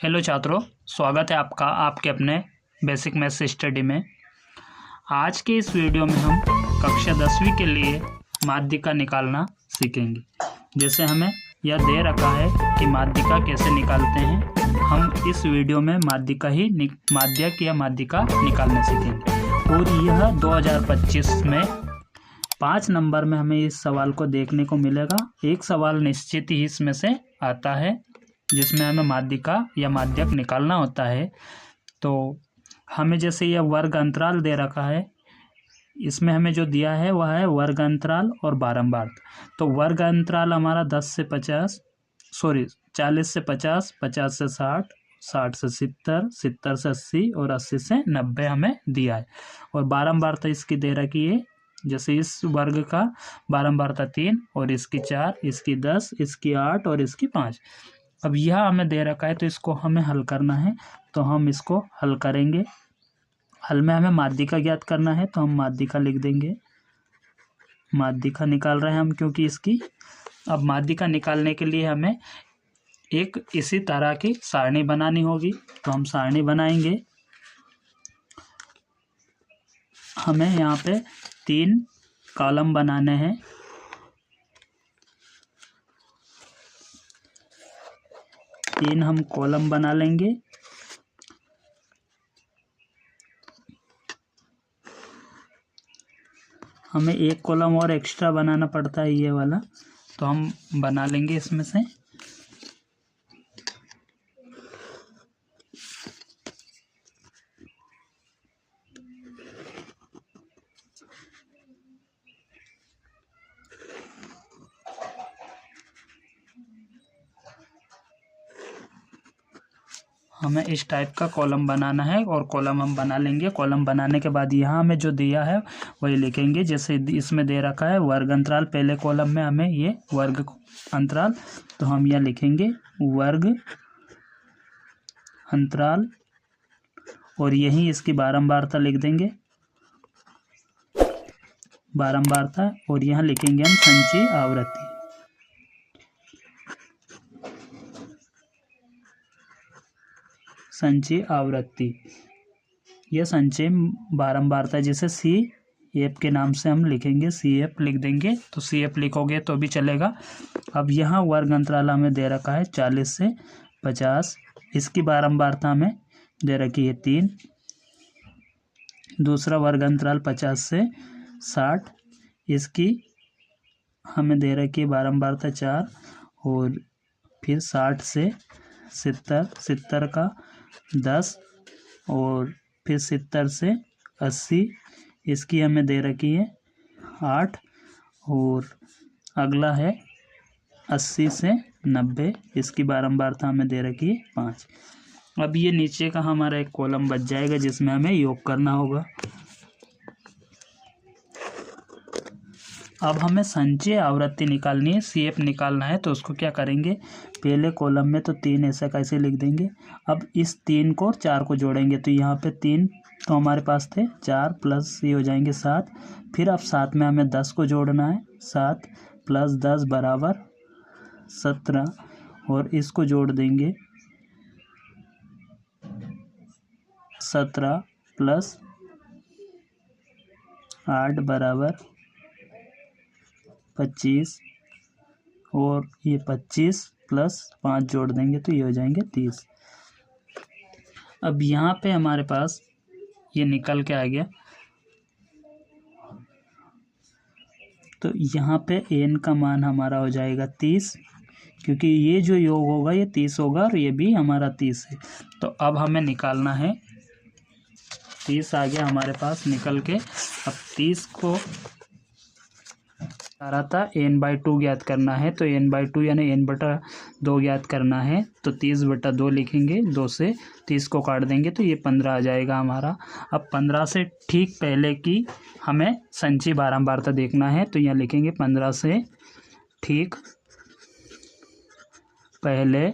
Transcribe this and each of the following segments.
Hello छात्रों, स्वागत है आपका आपके अपने बेसिक मैथ्स स्टडी में। आज के इस वीडियो में हम कक्षा 10वीं के लिए माध्यिका निकालना सीखेंगे। जैसे हमें यह दे रखा है कि माध्यिका कैसे निकालते हैं, हम इस वीडियो में माध्यक या माध्यिका निकालना सीखेंगे। और यह 2025 में 5 नंबर में हमें इस सवाल को देखने को मिलेगा। एक सवाल निश्चित ही इसमें से आता है जिसमें हमें माध्यिका या माध्यक निकालना होता है। तो हमें जैसे यह वर्ग अंतराल दे रखा है, इसमें हमें जो दिया है वह है वर्ग अंतराल और बारंबार। तो वर्ग अंतराल हमारा 40 से 50, 50 से 60, 60 से 70, 70 से 80 और 80 से 90 हमें दिया है। और बारंबारता इसकी दे रखी है, जैसे इस वर्ग का बारंबारता 3 और इसकी 4, इसकी 10, इसकी 8 और इसकी 5। अब यह हमें दे रखा है तो इसको हमें हल करना है, तो हम इसको हल करेंगे। हल में हमें माध्यिका ज्ञात करना है, तो हम माध्यिका लिख देंगे। माध्यिका निकाल रहे हैं हम क्योंकि इसकी। अब माध्यिका निकालने के लिए हमें एक इसी तरह की सारणी बनानी होगी, तो हम सारणी बनाएंगे। हमें यहाँ पे 3 कॉलम बनाने हैं। हम कॉलम बना लेंगे। हमें एक कॉलम और एक्स्ट्रा बनाना पड़ता है, ये वाला, तो हम बना लेंगे इसमें से। हमें इस टाइप का कॉलम बनाना है और कॉलम हम बना लेंगे। कॉलम बनाने के बाद यहाँ हमें जो दिया है वही लिखेंगे। जैसे इसमें दे रखा है वर्ग अंतराल, पहले कॉलम में हमें ये वर्ग अंतराल, तो हम यह लिखेंगे वर्ग अंतराल और यहीं इसकी बारंबारता लिख देंगे, बारंबारता। और यहाँ लिखेंगे हम संचयी आवृत्ति। संचयी आवृत्ति, यह संचयी बारंबारता, जैसे CF के नाम से हम लिखेंगे, CF लिख देंगे। तो CF लिखोगे तो भी चलेगा। अब यहाँ वर्ग अंतराल हमें दे रखा है 40 से 50, इसकी बारंबारता हमें दे रखी है 3। दूसरा वर्ग अंतराल 50 से 60, इसकी हमें दे रखी है बारंबारता 4। और फिर 60 से 70, 70 का 10 और फिर 70 से 80, इसकी हमें दे रखी है 8। और अगला है 80 से 90, इसकी बारंबारता हमें दे रखी है 5। अब ये नीचे का हमारा एक कॉलम बच जाएगा जिसमें हमें योग करना होगा। अब हमें संचयी आवृत्ति निकालनी है, CF निकालना है। तो उसको क्या करेंगे, पहले कॉलम में तो 3 ऐसा कैसे लिख देंगे। अब इस 3 को और 4 को जोड़ेंगे, तो यहाँ पे 3 तो हमारे पास थे, 4 प्लस ये हो जाएंगे 7। फिर अब 7 में हमें 10 को जोड़ना है, 7 प्लस 10 बराबर 17। और इसको जोड़ देंगे, 17 प्लस 8 बराबर 25। और ये 25 प्लस 5 जोड़ देंगे तो ये हो जाएंगे 30। अब यहाँ पे हमारे पास ये निकल के आ गया। तो यहाँ पे n का मान हमारा हो जाएगा 30, क्योंकि ये जो योग होगा ये 30 होगा और ये भी हमारा 30 है। तो अब हमें निकालना है, 30 आ गया हमारे पास निकल के। अब 30 को आ रहा था n/2 ज्ञात करना है, तो n/2 यानी n/2 ज्ञात करना है। तो 30/2 लिखेंगे, 2 से 30 को काट देंगे तो ये 15 आ जाएगा हमारा। अब 15 से ठीक पहले की हमें संचयी बारंबारता देखना है, तो यहाँ लिखेंगे 15 से ठीक पहले,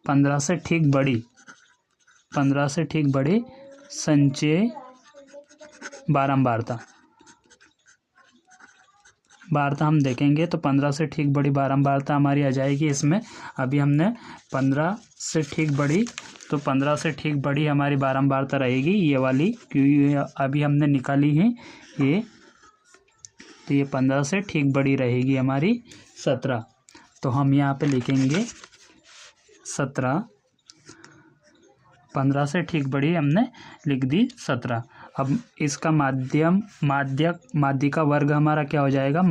15 से ठीक बड़ी, 15 से ठीक बड़ी संचयी बारंबारता। बारता हम देखेंगे तो 15 से ठीक बड़ी बारंबारता हमारी आ जाएगी इसमें। अभी हमने 15 से ठीक बड़ी, तो 15 से ठीक बड़ी हमारी बारंबारता रहेगी ये वाली, क्योंकि अभी हमने निकाली है ये, तो ये 15 से ठीक बड़ी रहेगी हमारी 17। तो हम यहाँ पे लिखेंगे 17, 15 से ठीक बड़ी हमने लिख दी 17। अब इसका माध्यिका वर्ग हमारा क्या हो जाएगा,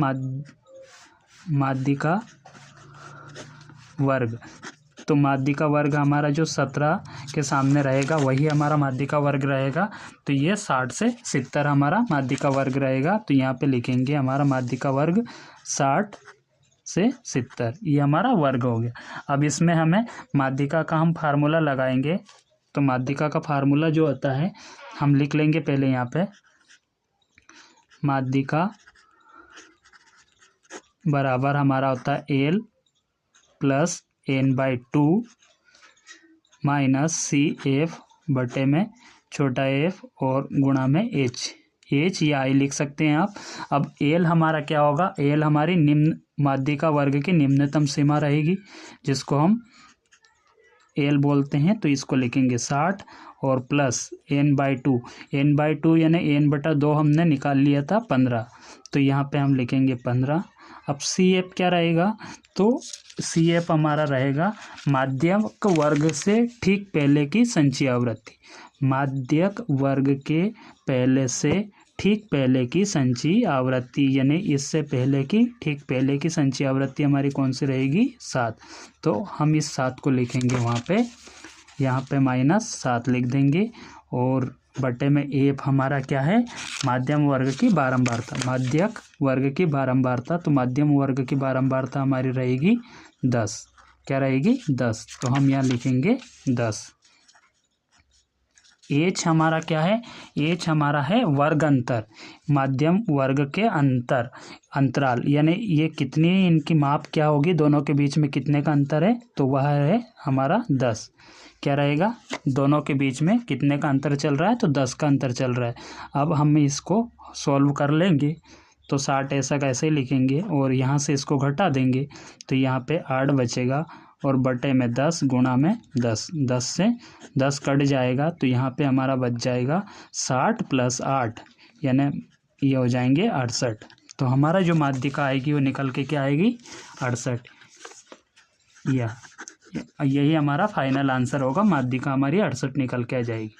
माध्यिका वर्ग। तो माध्यिका वर्ग हमारा जो 17 के सामने रहेगा वही हमारा माध्यिका वर्ग रहेगा। तो ये 60 से 70 हमारा माध्यिका वर्ग रहेगा। तो यहाँ पे लिखेंगे हमारा माध्यिका वर्ग 60 से 70, ये हमारा वर्ग हो गया। अब इसमें हमें माध्यिका का हम फार्मूला लगाएंगे। तो माध्यिका का फार्मूला जो होता है हम लिख लेंगे पहले यहाँ पे, माध्यिका बराबर हमारा होता है L plus n/2 minus CF बटे में छोटा f और गुणा में h या I लिख सकते हैं आप। अब L हमारा क्या होगा, L हमारी निम्न माध्यिका वर्ग की निम्नतम सीमा रहेगी, जिसको हम L बोलते हैं। तो इसको लिखेंगे 60 और प्लस n/2 यानी n/2 हमने निकाल लिया था 15, तो यहाँ पे हम लिखेंगे 15। अब CF क्या रहेगा, तो CF हमारा रहेगा माध्यक वर्ग से ठीक पहले की संचयी आवृत्ति। माध्यक वर्ग के पहले से ठीक पहले की संचयी आवृत्ति, यानी इससे पहले की ठीक पहले की संचयी आवृत्ति हमारी कौन सी रहेगी, 7। तो हम इस 7 को लिखेंगे वहाँ पे, यहाँ पे -7 लिख देंगे और बटे में एफ हमारा क्या है, माध्यम वर्ग की बारंबारता, माध्यक वर्ग की बारंबारता। तो माध्यम वर्ग की बारंबारता हमारी रहेगी 10। क्या रहेगी, 10। तो हम यहाँ लिखेंगे 10। एच हमारा क्या है, एच हमारा है वर्ग अंतर, माध्यम वर्ग के अंतराल, यानी ये कितनी इनकी माप क्या होगी, दोनों के बीच में कितने का अंतर है, तो वह है हमारा 10। क्या रहेगा, दोनों के बीच में कितने का अंतर चल रहा है, तो 10 का अंतर चल रहा है। अब हम इसको सॉल्व कर लेंगे, तो 60 ऐसा कैसे लिखेंगे और यहाँ से इसको घटा देंगे, तो यहाँ पे 8 बचेगा और बटे में 10 गुणा में 10, 10 से 10 कट जाएगा, तो यहाँ पे हमारा बच जाएगा 60 + 8, यानी ये हो जाएंगे 68। तो हमारा जो माध्यिका आएगी वो निकल के क्या आएगी, 68। यही हमारा फाइनल आंसर होगा, माध्यिका हमारी 68 निकल के आ जाएगी।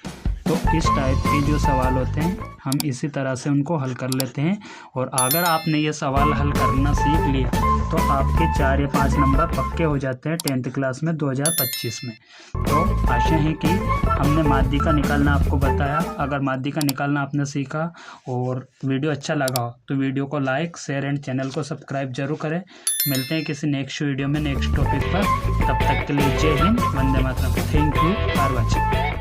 तो इस टाइप के जो सवाल होते हैं हम इसी तरह से उनको हल कर लेते हैं। और अगर आपने ये सवाल हल करना सीख लिया तो आपके 4 या 5 नंबर पक्के हो जाते हैं 10th क्लास में 2025 में। तो आशा है कि हमने माध्यिका निकालना आपको बताया। अगर माध्यिका निकालना आपने सीखा और वीडियो अच्छा लगा हो तो वीडियो को लाइक, शेयर एंड चैनल को सब्सक्राइब जरूर करें। मिलते हैं किसी नेक्स्ट वीडियो में नेक्स्ट टॉपिक पर। तब तक के लिए जय हिंद, वंदे मातरम। Thank you for watching.